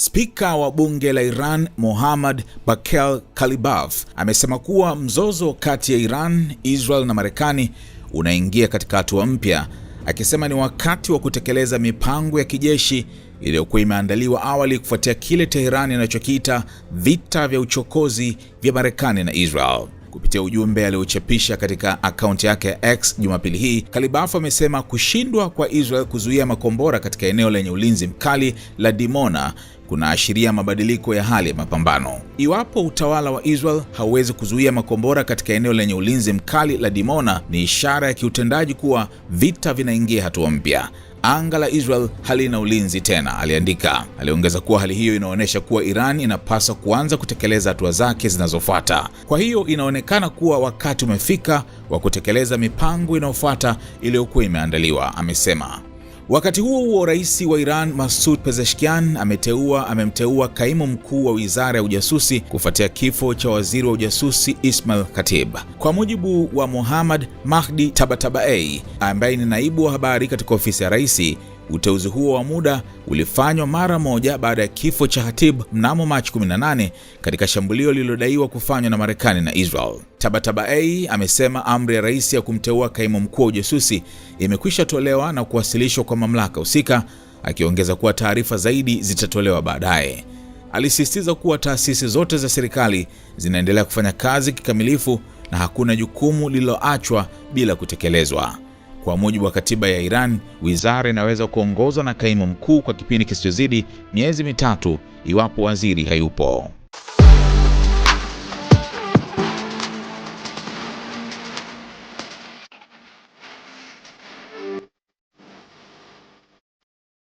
Spika wa bunge la Iran Mohammad Bagher Ghalibaf amesema kuwa mzozo kati ya Iran, Israel na Marekani unaingia katika hatua mpya, akisema ni wakati wa kutekeleza mipango ya kijeshi iliyokuwa imeandaliwa awali kufuatia kile Tehran inachokiita vita vya uchokozi vya Marekani na Israel. Kupitia ujumbe aliochapisha katika akaunti yake ya X Jumapili hii, Ghalibaf amesema kushindwa kwa Israel kuzuia makombora katika eneo lenye ulinzi mkali la Dimona kunaashiria mabadiliko ya hali ya mapambano. Iwapo utawala wa Israel hauwezi kuzuia makombora katika eneo lenye ulinzi mkali la Dimona, ni ishara ya kiutendaji kuwa vita vinaingia hatua mpya. Anga la Israel halina ulinzi tena, aliandika. Aliongeza kuwa hali hiyo inaonyesha kuwa Iran inapaswa kuanza kutekeleza hatua zake zinazofuata. Kwa hiyo inaonekana kuwa wakati umefika wa kutekeleza mipango inayofuata iliyokuwa imeandaliwa, amesema. Wakati huo huo, rais wa Iran Masoud Pezeshkian amemteua kaimu mkuu wa wizara ya ujasusi kufuatia kifo cha waziri wa ujasusi Ismail Khatib. Kwa mujibu wa Mohammad Mahdi Tabatabai, ambaye ni naibu wa habari katika ofisi ya rais, uteuzi huo wa muda ulifanywa mara moja baada ya kifo cha Khatib mnamo Machi 18 katika shambulio lililodaiwa kufanywa na Marekani na Israel. Tabatabai amesema amri ya rais ya kumteua kaimu mkuu wa ujasusi imekwisha tolewa na kuwasilishwa kwa mamlaka husika, akiongeza kuwa taarifa zaidi zitatolewa baadaye. Alisisitiza kuwa taasisi zote za serikali zinaendelea kufanya kazi kikamilifu na hakuna jukumu lililoachwa bila kutekelezwa. Kwa mujibu wa katiba ya Iran, wizara inaweza kuongozwa na kaimu mkuu kwa kipindi kisichozidi miezi mitatu iwapo waziri hayupo.